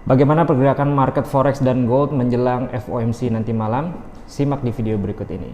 Bagaimana pergerakan market forex dan gold menjelang FOMC nanti malam? Simak di video berikut ini.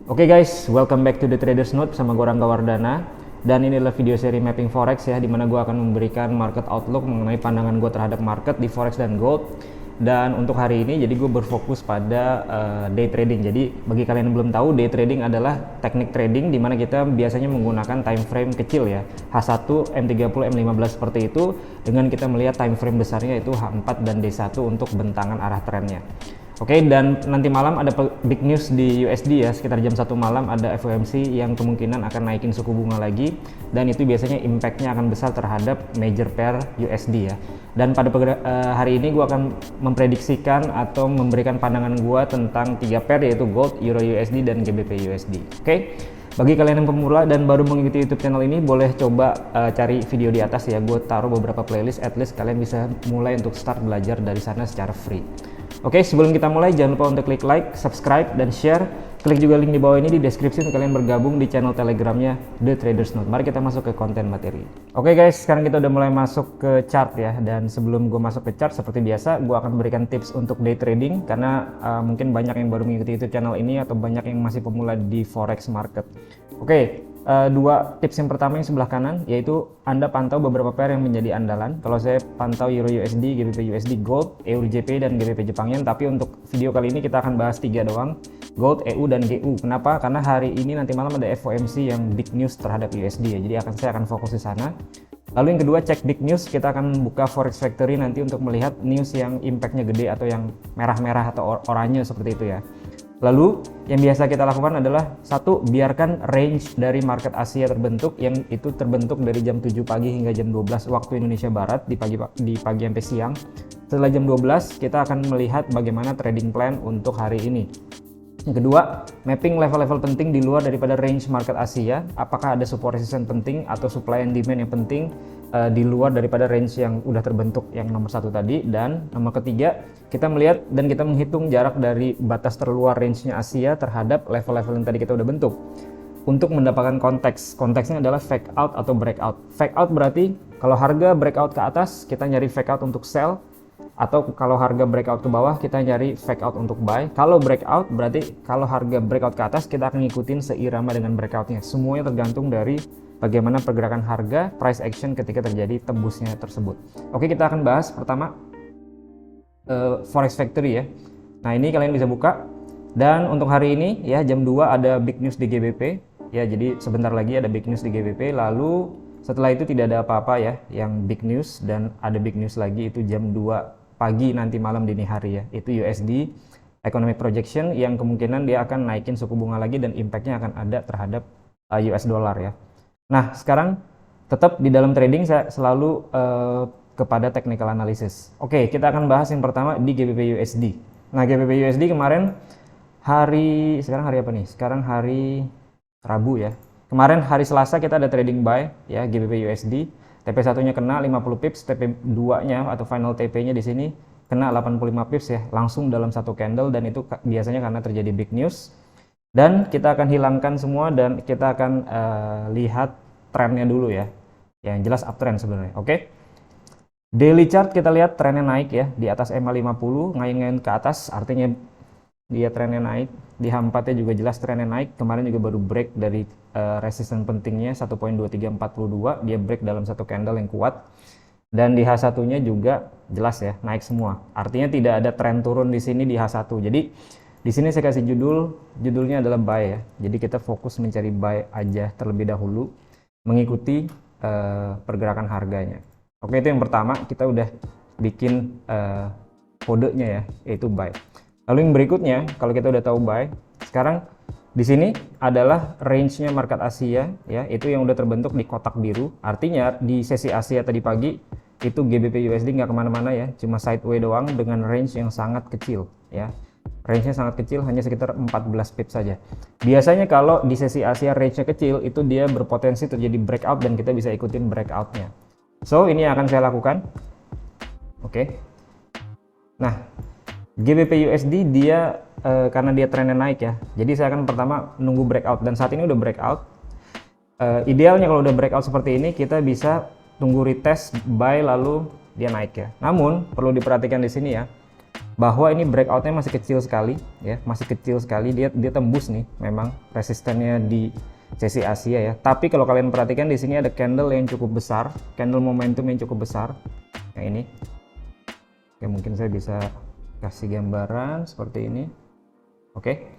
Oke guys, welcome back to the Traders Note bersama gue Rangga Wardana. Dan ini adalah video seri mapping forex ya, dimana gue akan memberikan market outlook mengenai pandangan gue terhadap market di forex dan gold. Dan untuk hari ini jadi gue berfokus pada day trading. Jadi bagi kalian yang belum tahu, day trading adalah teknik trading di mana kita biasanya menggunakan time frame kecil ya, H1, M30, M15 seperti itu, dengan kita melihat time frame besarnya itu H4 dan D1 untuk bentangan arah trennya. Oke, dan nanti malam ada big news di USD ya, sekitar jam 1 malam ada FOMC yang kemungkinan akan naikin suku bunga lagi, dan itu biasanya impact-nya akan besar terhadap major pair USD ya. Dan pada hari ini gue akan memprediksikan atau memberikan pandangan gue tentang 3 pair, yaitu gold, euro USD, dan GBP USD. Oke, bagi kalian yang pemula dan baru mengikuti YouTube channel ini, boleh coba cari video di atas ya, gue taruh beberapa playlist, at least kalian bisa mulai untuk start belajar dari sana secara free. Oke, sebelum kita mulai jangan lupa untuk klik like, subscribe, dan share. Klik juga link di bawah ini di deskripsi untuk kalian bergabung di channel telegramnya The Traders Note. Mari kita masuk ke konten materi. Oke guys, sekarang kita udah mulai masuk ke chart ya. Dan sebelum gue masuk ke chart, seperti biasa gue akan memberikan tips untuk day trading. Karena mungkin banyak yang baru mengikuti YouTube channel ini atau banyak yang masih pemula di forex market. Oke, dua tips yang pertama yang sebelah kanan, yaitu Anda pantau beberapa pair yang menjadi andalan. Kalau saya pantau Euro USD, GBP USD, Gold, EU JP, dan GBP Jepang Yen. Tapi untuk video kali ini kita akan bahas 3 doang, Gold, EU, dan GU. Kenapa? Karena hari ini nanti malam ada FOMC yang big news terhadap USD ya. Jadi saya akan fokus di sana. Lalu yang kedua, cek big news. Kita akan buka Forex Factory nanti untuk melihat news yang impactnya gede atau yang merah-merah atau oranye seperti itu ya. Lalu yang biasa kita lakukan adalah satu, biarkan range dari market Asia terbentuk, yang itu terbentuk dari jam 7 pagi hingga jam 12 waktu Indonesia Barat, di pagi sampai siang. Setelah jam 12 kita akan melihat bagaimana trading plan untuk hari ini. Yang kedua, mapping level-level penting di luar daripada range market Asia. Apakah ada support resistance penting atau supply and demand yang penting di luar daripada range yang udah terbentuk, yang nomor 1 tadi. Dan nomor ketiga, kita melihat dan kita menghitung jarak dari batas terluar range-nya Asia terhadap level-level yang tadi kita udah bentuk. Untuk mendapatkan konteks, konteksnya adalah fake out atau breakout. Fake out berarti kalau harga breakout ke atas, kita nyari fake out untuk sell. Atau kalau harga breakout ke bawah, kita nyari fake out untuk buy. Kalau breakout berarti kalau harga breakout ke atas, kita akan ngikutin seirama dengan breakoutnya. Semuanya tergantung dari bagaimana pergerakan harga, price action ketika terjadi tembusnya tersebut. Oke, kita akan bahas pertama Forex Factory ya. Nah, ini kalian bisa buka. Dan untuk hari ini ya, jam 2 ada big news di GBP ya. Jadi sebentar lagi ada big news di GBP. Lalu setelah itu tidak ada apa-apa ya yang big news, dan ada big news lagi itu jam 2 pagi nanti malam dini hari ya. Itu USD economic projection yang kemungkinan dia akan naikin suku bunga lagi dan impactnya akan ada terhadap US dollar ya. Nah, sekarang tetap di dalam trading saya selalu kepada technical analysis. Oke, kita akan bahas yang pertama di GBP USD. Nah, GBP USD kemarin sekarang hari apa nih? Sekarang hari Rabu ya. Kemarin hari Selasa kita ada trading buy ya GBP USD. TP1-nya kena 50 pips, TP2-nya atau final TP-nya di sini kena 85 pips ya, langsung dalam satu candle, dan itu biasanya karena terjadi big news. Dan kita akan hilangkan semua dan kita akan lihat trennya dulu ya. Yang jelas uptrend sebenarnya. Oke. Daily chart kita lihat trennya naik ya, di atas EMA 50, ngayun-ngayun ke atas, artinya dia trennya naik. Di H4-nya juga jelas trennya naik. Kemarin juga baru break dari resistance pentingnya 1.2342, dia break dalam satu candle yang kuat. Dan di H1-nya juga jelas ya, naik semua. Artinya tidak ada tren turun di sini di H1. Jadi di sini saya kasih judulnya adalah buy ya. Jadi kita fokus mencari buy aja terlebih dahulu, mengikuti pergerakan harganya. Oke, itu yang pertama, kita udah bikin kodenya ya, yaitu buy. Lalu yang berikutnya, kalau kita udah tahu buy, sekarang di sini adalah range-nya market Asia ya, itu yang udah terbentuk di kotak biru. Artinya di sesi Asia tadi pagi itu GBP USD nggak kemana-mana ya, cuma sideways doang dengan range yang sangat kecil ya. Range-nya sangat kecil, hanya sekitar 14 pips saja. Biasanya kalau di sesi Asia range-nya kecil, itu dia berpotensi terjadi breakout dan kita bisa ikutin breakout-nya. So, ini yang akan saya lakukan. Oke. Nah, GBP USD dia karena dia trennya naik ya, jadi saya akan pertama nunggu breakout, dan saat ini udah breakout. Idealnya kalau udah breakout seperti ini kita bisa tunggu retest buy lalu dia naik ya. Namun perlu diperhatikan di sini ya, bahwa ini breakoutnya masih kecil sekali ya, masih kecil sekali. Dia tembus nih memang resistennya di sesi Asia ya. Tapi kalau kalian perhatikan di sini ada candle yang cukup besar, candle momentum yang cukup besar. Yang ini. Oke, mungkin saya bisa kasih gambaran seperti ini. Oke.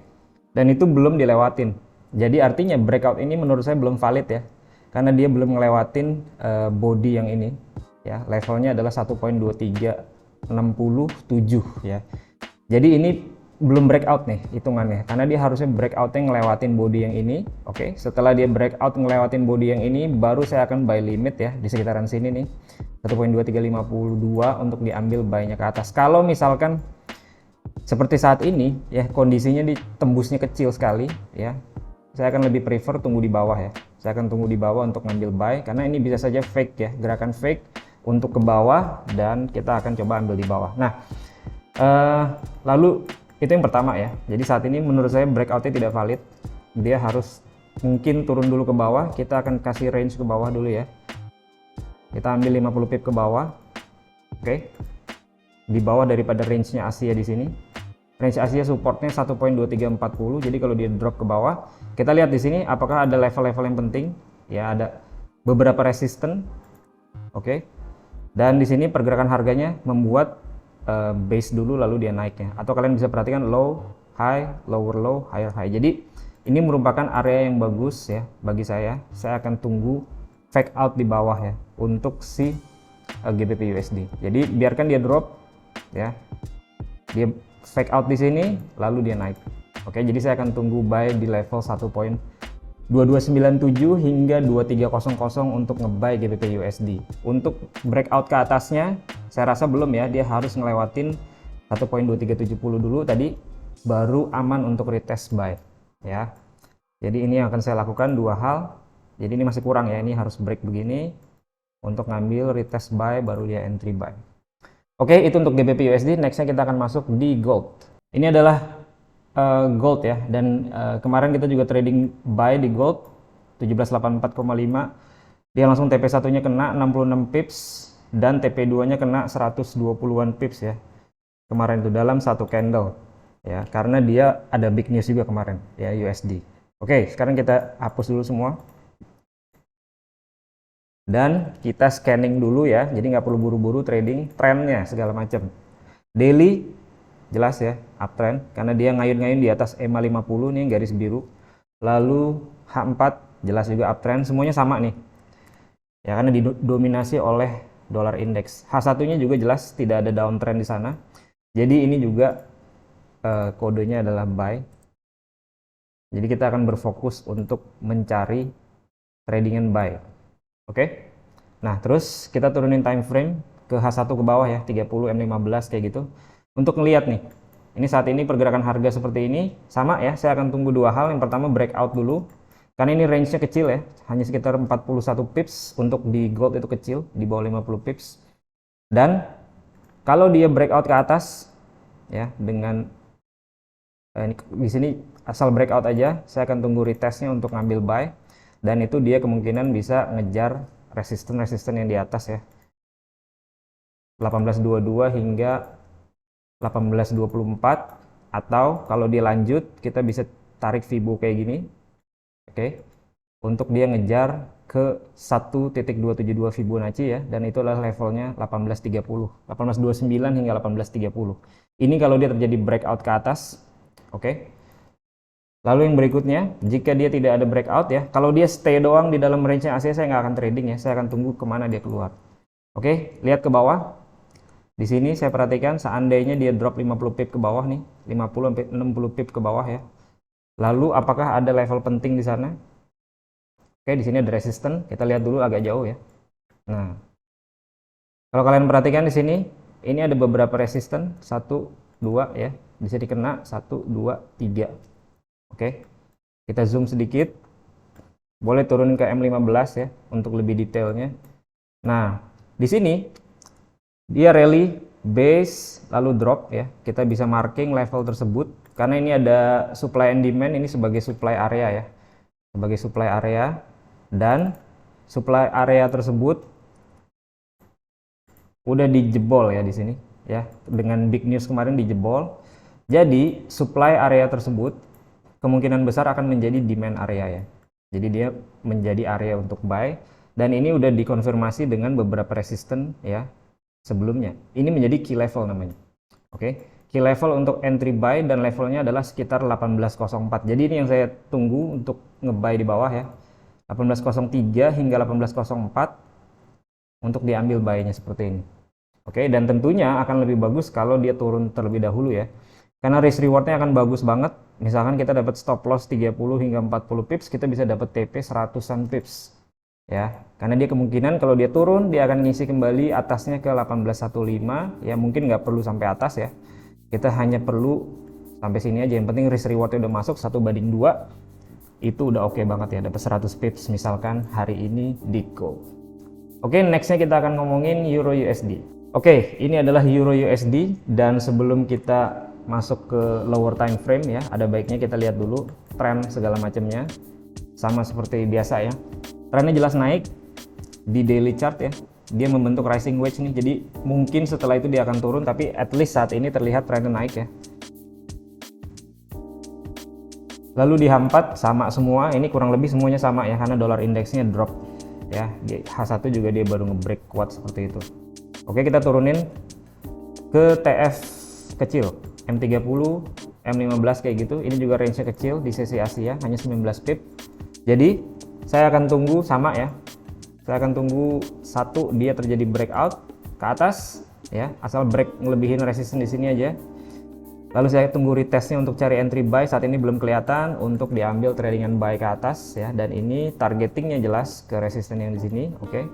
Dan itu belum dilewatin. Jadi artinya breakout ini menurut saya belum valid ya. Karena dia belum ngelewatin body yang ini ya. Levelnya adalah 1.2367 ya. Jadi ini belum breakout nih hitungannya, karena dia harusnya breakoutnya ngelewatin body yang ini. Oke, setelah dia breakout ngelewatin body yang ini, baru saya akan buy limit ya di sekitaran sini nih 1.2352 untuk diambil buy-nya ke atas. Kalau misalkan seperti saat ini ya, kondisinya di tembusnya kecil sekali ya, saya akan lebih prefer tunggu di bawah ya. Saya akan tunggu di bawah untuk ngambil buy, karena ini bisa saja fake ya, gerakan fake untuk ke bawah, dan kita akan coba ambil di bawah. Nah, lalu itu yang pertama ya. Jadi saat ini menurut saya breakoutnya tidak valid. Dia harus mungkin turun dulu ke bawah. Kita akan kasih range ke bawah dulu ya. Kita ambil 50 pip ke bawah. Oke. Di bawah daripada range-nya Asia di sini. Range Asia supportnya 1.2340. Jadi kalau dia drop ke bawah, kita lihat di sini apakah ada level-level yang penting. Ya, ada beberapa resisten. Oke. Dan di sini pergerakan harganya membuat base dulu lalu dia naiknya, atau kalian bisa perhatikan low, high, lower low, higher high. Jadi ini merupakan area yang bagus ya bagi saya. Saya akan tunggu fake out di bawah ya untuk si GBP USD. Jadi biarkan dia drop ya, dia fake out di sini lalu dia naik. Oke, jadi saya akan tunggu buy di level 1.2297 hingga 2300 untuk ngebuy GBP USD. Untuk breakout ke atasnya saya rasa belum ya, dia harus ngelewatin 1.2370 dulu tadi baru aman untuk retest buy ya. Jadi ini yang akan saya lakukan dua hal. Jadi ini masih kurang ya, ini harus break begini untuk ngambil retest buy baru dia entry buy. Oke, itu untuk GBP USD. Nextnya kita akan masuk di gold. Ini adalah gold ya, dan kemarin kita juga trading buy di gold 1784,5. Dia langsung TP1 nya kena 66 pips dan TP2 nya kena 120-an pips ya kemarin itu dalam satu candle ya, karena dia ada big news juga kemarin ya USD. Oke, sekarang kita hapus dulu semua dan kita scanning dulu ya, jadi nggak perlu buru-buru trading trennya segala macam. Daily jelas ya uptrend karena dia ngayun-ngayun di atas EMA 50 nih, garis biru. Lalu H4 jelas juga uptrend, semuanya sama nih ya karena didominasi oleh dolar index. H1 nya juga jelas tidak ada downtrend di sana, jadi ini juga kodenya adalah buy. Jadi kita akan berfokus untuk mencari tradingan buy. Oke. Nah terus kita turunin time frame ke H1 ke bawah ya, 30 M15 kayak gitu. Untuk ngelihat nih, ini saat ini pergerakan harga seperti ini, sama ya, saya akan tunggu dua hal. Yang pertama breakout dulu, karena ini range-nya kecil ya, hanya sekitar 41 pips untuk di gold itu kecil, di bawah 50 pips. Dan kalau dia breakout ke atas, ya dengan di sini asal breakout aja, saya akan tunggu retestnya untuk ngambil buy. Dan itu dia kemungkinan bisa ngejar resisten-resisten yang di atas ya, 1822 hingga 1824, atau kalau dia lanjut kita bisa tarik Fibo kayak gini. Oke. Untuk dia ngejar ke 1.272 Fibonacci ya, dan itu adalah levelnya 1830, 1829 hingga 1830. Ini kalau dia terjadi breakout ke atas. Oke. Lalu yang berikutnya, jika dia tidak ada breakout ya, kalau dia stay doang di dalam range-nya Asia, saya nggak akan trading ya, saya akan tunggu kemana dia keluar. Oke, lihat ke bawah. Di sini saya perhatikan seandainya dia drop 50 pip ke bawah nih, 50 sampai 60 pip ke bawah ya. Lalu apakah ada level penting di sana? Oke, di sini ada resisten, kita lihat dulu agak jauh ya. Nah, kalau kalian perhatikan di sini, ini ada beberapa resisten, 1, 2 ya, bisa dikena 1, 2, 3. Oke, kita zoom sedikit, boleh turunin ke M15 ya untuk lebih detailnya. Nah, di sini dia rally, base, lalu drop ya. Kita bisa marking level tersebut karena ini ada supply and demand, ini sebagai supply area ya, sebagai supply area, dan supply area tersebut udah dijebol ya di sini ya, dengan big news kemarin dijebol. Jadi supply area tersebut kemungkinan besar akan menjadi demand area ya. Jadi dia menjadi area untuk buy, dan ini udah dikonfirmasi dengan beberapa resisten ya sebelumnya. Ini menjadi key level namanya. Oke, key level untuk entry buy dan levelnya adalah sekitar 1804. Jadi ini yang saya tunggu untuk nge-buy di bawah ya. 1803 hingga 1804 untuk diambil buy-nya seperti ini. Oke, dan tentunya akan lebih bagus kalau dia turun terlebih dahulu ya. Karena risk rewardnya akan bagus banget. Misalkan kita dapat stop loss 30 hingga 40 pips, kita bisa dapat TP 100-an pips. Ya, karena dia kemungkinan kalau dia turun, dia akan ngisi kembali atasnya ke 1815. Ya, mungkin nggak perlu sampai atas ya. Kita hanya perlu sampai sini aja. Yang penting risk rewardnya udah masuk 1/2. Itu udah oke banget ya, dapat 100 pips misalkan hari ini di gold. Oke, nextnya kita akan ngomongin Euro USD. Oke, ini adalah Euro USD, dan sebelum kita masuk ke lower time frame ya, ada baiknya kita lihat dulu tren segala macamnya. Sama seperti biasa ya, trennya jelas naik di daily chart ya, dia membentuk rising wedge nih, jadi mungkin setelah itu dia akan turun, tapi at least saat ini terlihat trennya naik ya. Lalu di H4 sama semua, ini kurang lebih semuanya sama ya, karena dolar indeksnya drop ya. Di H1 juga dia baru nge-break kuat seperti itu. Oke, kita turunin ke TF kecil, M30, M15 kayak gitu. Ini juga range-nya kecil di sesi Asia, hanya 19 pip. Jadi saya akan tunggu sama ya. Saya akan tunggu satu dia terjadi breakout ke atas ya, asal break ngelebihin resisten di sini aja. Lalu saya tunggu retestnya untuk cari entry buy. Saat ini belum kelihatan untuk diambil tradingan buy ke atas ya, dan ini targetingnya jelas ke resisten yang di sini. Oke.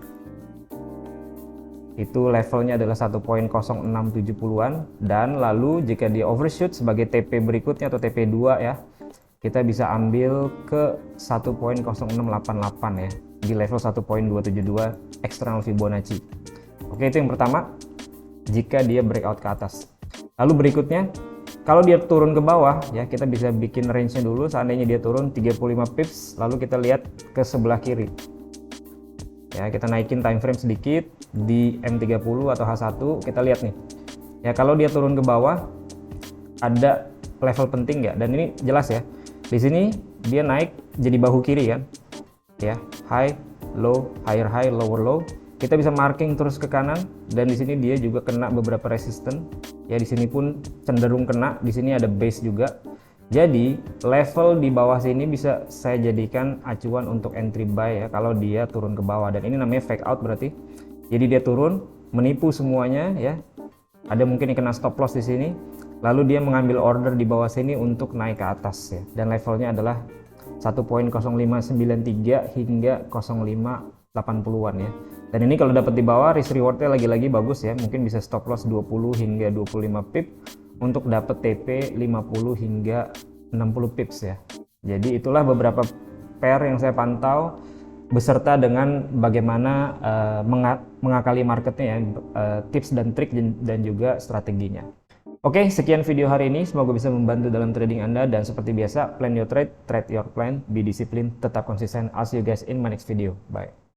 Itu levelnya adalah 1.0670-an, dan lalu jika dia overshoot sebagai TP berikutnya atau TP2 ya, kita bisa ambil ke 1.0688 ya, di level 1.272 external Fibonacci. Oke, itu yang pertama jika dia breakout ke atas. Lalu berikutnya, kalau dia turun ke bawah ya, kita bisa bikin range-nya dulu. Seandainya dia turun 35 pips, lalu kita lihat ke sebelah kiri ya, kita naikin time frame sedikit di M30 atau H1, kita lihat nih ya, kalau dia turun ke bawah ada level penting nggak, dan ini jelas ya, di sini dia naik jadi bahu kiri kan ya, high low higher high lower low, kita bisa marking terus ke kanan, dan di sini dia juga kena beberapa resisten ya, di sini pun cenderung kena, di sini ada base juga. Jadi level di bawah sini bisa saya jadikan acuan untuk entry buy ya, kalau dia turun ke bawah, dan ini namanya fake out berarti. Jadi dia turun menipu semuanya ya. Ada mungkin yang kena stop loss di sini, lalu dia mengambil order di bawah sini untuk naik ke atas ya. Dan levelnya adalah 1.0593 hingga 0580-an ya. Dan ini kalau dapat di bawah, risk rewardnya lagi-lagi bagus ya. Mungkin bisa stop loss 20 hingga 25 pip untuk dapat TP 50 hingga 60 pips ya. Jadi itulah beberapa pair yang saya pantau, beserta dengan bagaimana mengakali marketnya ya, tips dan trik dan juga strateginya. Oke, sekian video hari ini, semoga bisa membantu dalam trading Anda, dan seperti biasa, plan your trade, trade your plan, be disciplined, tetap konsisten. I'll see you guys in my next video. Bye.